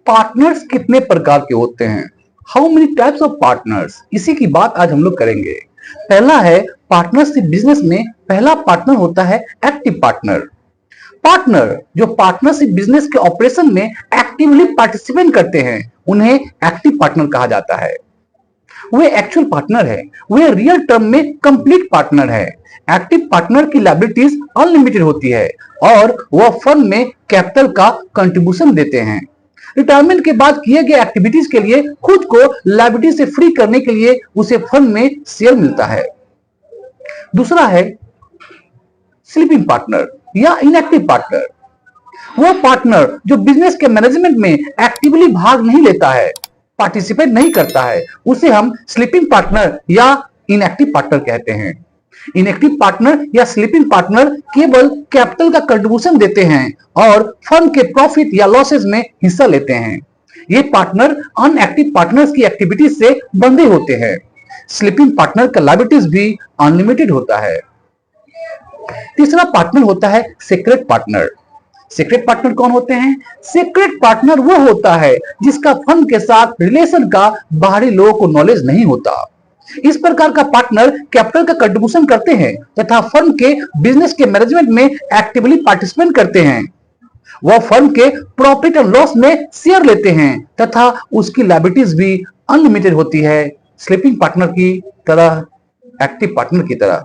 Partners कितने प्रकार के होते हैं? How many types of partners? इसी की बात आज हम लोग करेंगे। पहला है पार्टनरशिप बिजनेस में पहला पार्टनर होता है एक्टिव पार्टनर। पार्टनर जो पार्टनरशिप बिजनेस के ऑपरेशन में एक्टिवली पार्टिसिपेट करते हैं उन्हें एक्टिव पार्टनर कहा जाता है। वे एक्चुअल पार्टनर है, वे रियल टर्म में कंप्लीट पार्टनर है। एक्टिव पार्टनर की लायबिलिटीज अनलिमिटेड होती है और वह फर्म में कैपिटल का कंट्रीब्यूशन देते हैं। रिटायरमेंट के बाद किए गए एक्टिविटीज के लिए खुद को लायबिलिटी से फ्री करने के लिए उसे फर्म में शेयर मिलता है। दूसरा है स्लीपिंग पार्टनर या इनएक्टिव पार्टनर। वह पार्टनर जो बिजनेस के मैनेजमेंट में एक्टिवली भाग नहीं लेता है, पार्टिसिपेट नहीं करता है, उसे हम स्लीपिंग पार्टनर या इनएक्टिव पार्टनर कहते हैं। इनएक्टिव पार्टनर या स्लीपिंग पार्टनर केवल कैपिटल का कंट्रीब्यूशन देते हैं और फर्म के प्रॉफिट या लॉसेस में हिस्सा लेते हैं। ये पार्टनर अनएक्टिव पार्टनर्स की एक्टिविटीज से बंधे होते हैं। स्लीपिंग पार्टनर का लायबिलिटीज भी अनलिमिटेड होता है। तीसरा पार्टनर होता है सीक्रेट पार्टनर। सीक्रेट पार्टनर कौन होते हैं? सीक्रेट पार्टनर वो होता है जिसका फर्म के साथ रिलेशन का बाहरी लोगों को नॉलेज नहीं होता। इस प्रकार का पार्टनर कैपिटल का कंट्रीब्यूशन करते हैं तथा फर्म के बिजनेस के मैनेजमेंट में एक्टिवली पार्टिसिपेट करते हैं। वह फर्म के प्रॉफिट और लॉस में शेयर लेते हैं तथा उसकी लायबिलिटीज भी अनलिमिटेड होती है, स्लीपिंग पार्टनर की तरह, एक्टिव पार्टनर की तरह।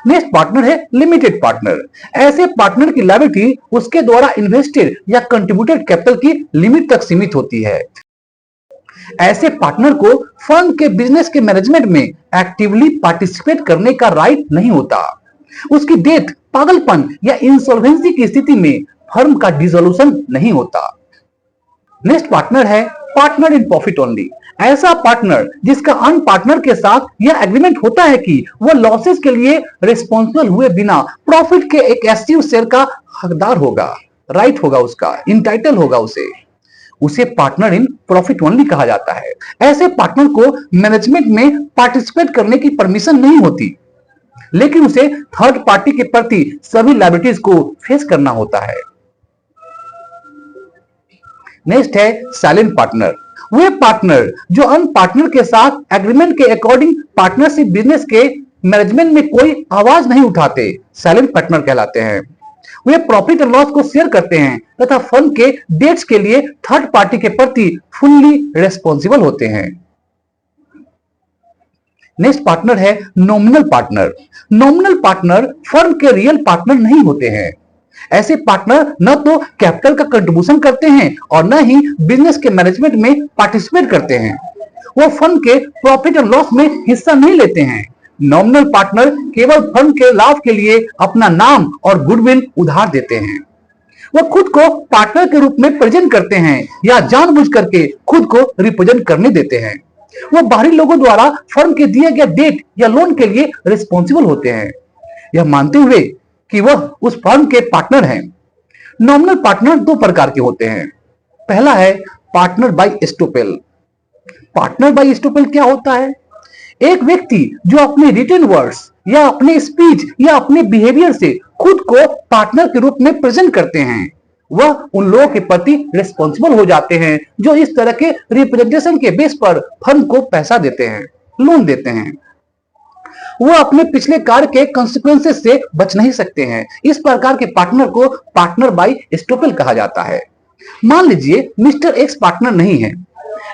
नेक्स्ट पार्टनर है लिमिटेड पार्टनर। ऐसे पार्टनर की लायबिलिटी उसके द्वारा इन्वेस्टेड या कंट्रीब्यूटेड कैपिटल की लिमिट तक सीमित होती है। ऐसे पार्टनर को फर्म के बिजनेस के मैनेजमेंट में एक्टिवली पार्टिसिपेट करने का राइट नहीं होता। उसकी डेथ, पागलपन या इंसॉल्वेंसी की स्थिति में फर्म का डिसोल्यूशन नहीं होता। नेक्स्ट पार्टनर है पार्टनर इन प्रॉफिट ओनली। ऐसा पार्टनर जिसका अन्य पार्टनर के साथ यह एग्रीमेंट होता है कि वह लॉसेस के लिए रिस्पॉन्सिबल हुए बिना प्रॉफिट के एक एस्टीव शेयर का हकदार होगा, राइट होगा, उसका इंटाइटल होगा, उसे पार्टनर इन प्रॉफिट ओनली कहा जाता है। ऐसे पार्टनर को मैनेजमेंट में पार्टिसिपेट करने की परमिशन नहीं होती, लेकिन उसे थर्ड पार्टी के प्रति सभी लायबिलिटीज को फेस करना होता है। नेक्स्ट है साइलेंट पार्टनर। वे पार्टनर जो अन्य पार्टनर के साथ एग्रीमेंट के अकॉर्डिंग पार्टनरशिप बिजनेस के मैनेजमेंट में कोई आवाज नहीं उठाते, साइलेंट पार्टनर कहलाते हैं। वे प्रॉफिट और लॉस को शेयर करते हैं तथा फर्म के डेट्स के लिए थर्ड पार्टी के प्रति फुल्ली रिस्पॉन्सिबल होते हैं। नेक्स्ट पार्टनर है nominal partner. Nominal partner firm के रियल पार्टनर नहीं होते हैं। ऐसे पार्टनर न तो कैपिटल का कंट्रीब्यूशन करते हैं और न ही बिजनेस के मैनेजमेंट में पार्टिसिपेट करते हैं। वो फर्म के प्रॉफिट और लॉस में हिस्सा नहीं लेते हैं। नॉमिनल पार्टनर केवल फर्म के लाभ के लिए अपना नाम और गुडविल उधार देते हैं। वह खुद को पार्टनर के रूप में प्रेजेंट करते हैं या जानबूझ करके खुद को रिप्रेजेंट करने देते हैं। वह बाहरी लोगों द्वारा फर्म के दिए गए डेट या लोन के लिए रिस्पॉन्सिबल होते हैं, यह मानते हुए कि वह उस फर्म के पार्टनर हैं। नॉमिनल पार्टनर दो प्रकार के होते हैं। पहला है पार्टनर बाय एस्टोपेल। पार्टनर बाय एस्टोपेल क्या होता है? एक व्यक्ति जो अपने रिटन वर्ड्स या अपने स्पीच या अपने बिहेवियर से खुद को पार्टनर के रूप में प्रेजेंट करते हैं, वह उन लोगों के प्रति रिस्पॉन्सिबल हो जाते हैं जो इस तरह के रिप्रेजेंटेशन के बेस पर फर्म को पैसा देते हैं, लोन देते हैं। वो अपने पिछले कार्य के कॉन्सिक्वेंसेस से बच नहीं सकते हैं। इस प्रकार के पार्टनर को पार्टनर बाय एस्टोपेल कहा जाता है। मान लीजिए मिस्टर एक्स पार्टनर नहीं है,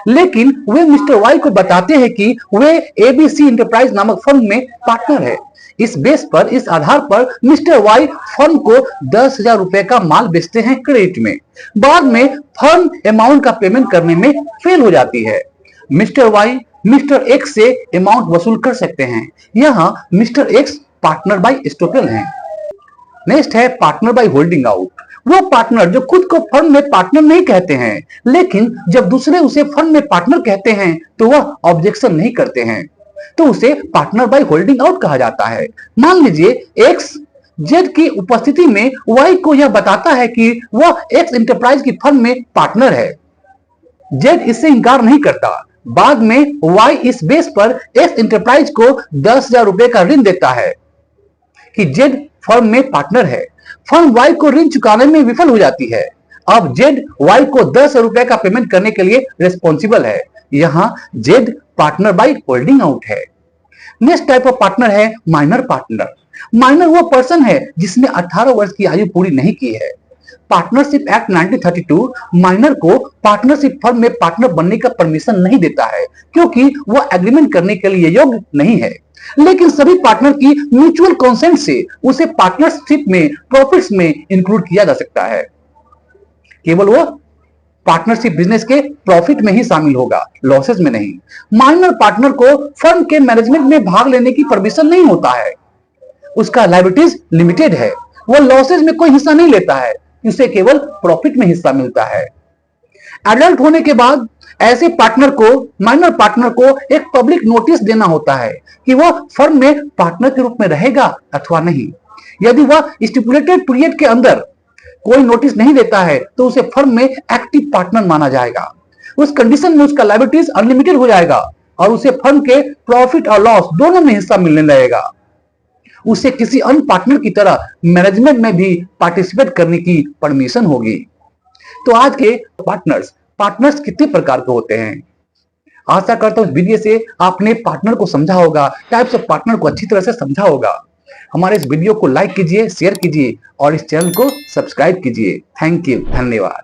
लेकिन वे मिस्टर वाई को बताते हैं कि वे एबीसी इंटरप्राइज नामक फर्म में पार्टनर है। इस आधार पर मिस्टर वाई फर्म को 10,000 रुपए का माल बेचते हैं क्रेडिट में। बाद में फर्म अमाउंट का पेमेंट करने में फेल हो जाती है। मिस्टर वाई मिस्टर एक्स से अमाउंट वसूल कर सकते हैं। यहाँ मिस्टर एक्स पार्टनर बाय एस्टोपेल हैं। नेक्स्ट है पार्टनर बाय होल्डिंग आउट। वो पार्टनर जो खुद को फर्म में पार्टनर नहीं कहते हैं, लेकिन जब दूसरे उसे फर्म में पार्टनर कहते हैं तो वह ऑब्जेक्शन नहीं करते हैं, तो उसे पार्टनर बाय होल्डिंग आउट कहा जाता है। मान लीजिए एक्स जेड की उपस्थिति में वाई को यह बताता है कि वह एक्स इंटरप्राइज की फर्म में पार्टनर है। जेड इससे इंकार नहीं करता। बाद में वाई इस बेस पर एक्स इंटरप्राइज को 10,000 रुपए का ऋण देता है कि जेड फर्म में पार्टनर है। फर्म वाई को ऋण चुकाने में विफल हो जाती है। अब जेड वाई को 10 रुपए का पेमेंट करने के लिए रिस्पॉन्सिबल है। यहां Z partner by holding out है। नेक्स्ट टाइप ऑफ पार्टनर है माइनर पार्टनर। माइनर वो पर्सन है जिसने 18 वर्ष की आयु पूरी नहीं की है। पार्टनरशिप एक्ट 1932 माइनर को पार्टनरशिप फर्म में पार्टनर बनने का परमिशन नहीं देता है, क्योंकि वो एग्रीमेंट करने के लिए योग्य नहीं है। लेकिन सभी पार्टनर की म्यूचुअल कंसेंट से उसे पार्टनरशिप में प्रॉफिट्स में इंक्लूड किया जा सकता है। केवल वो पार्टनरशिप बिजनेस के प्रॉफिट में ही शामिल होगा, लॉसेस में नहीं। माइनर पार्टनर को फर्म के मैनेजमेंट में भाग लेने की परमिशन नहीं होता है। उसका लायबिलिटीज लिमिटेड है, वो लॉसेस में कोई हिस्सा नहीं लेता है, उसे केवल प्रॉफिट में हिस्सा मिलता है। एडल्ट होने के बाद ऐसे पार्टनर को, माइनर पार्टनर को एक पब्लिक नोटिस देना होता है कि वह फर्म में पार्टनर के रूप में रहेगा अथवा नहीं। यदि वह स्टिपुलेटेड पीरियड के अंदर कोई नोटिस नहीं देता है तो उसे फर्म में एक्टिव पार्टनर माना जाएगा। उस कंडीशन में उसका लायबिलिटीज अनलिमिटेड हो जाएगा और उसे फर्म के प्रॉफिट और लॉस दोनों में हिस्सा मिलने लगेगा। उसे किसी अन्य पार्टनर की तरह मैनेजमेंट में भी पार्टिसिपेट करने की परमिशन होगी। तो आज के पार्टनर्स कितने प्रकार के होते हैं? आशा करता हूं इस वीडियो से आपने पार्टनर को समझा होगा, टाइप्स ऑफ पार्टनर को अच्छी तरह से समझा होगा। हमारे इस वीडियो को लाइक कीजिए, शेयर कीजिए और इस चैनल को सब्सक्राइब कीजिए। थैंक यू, धन्यवाद।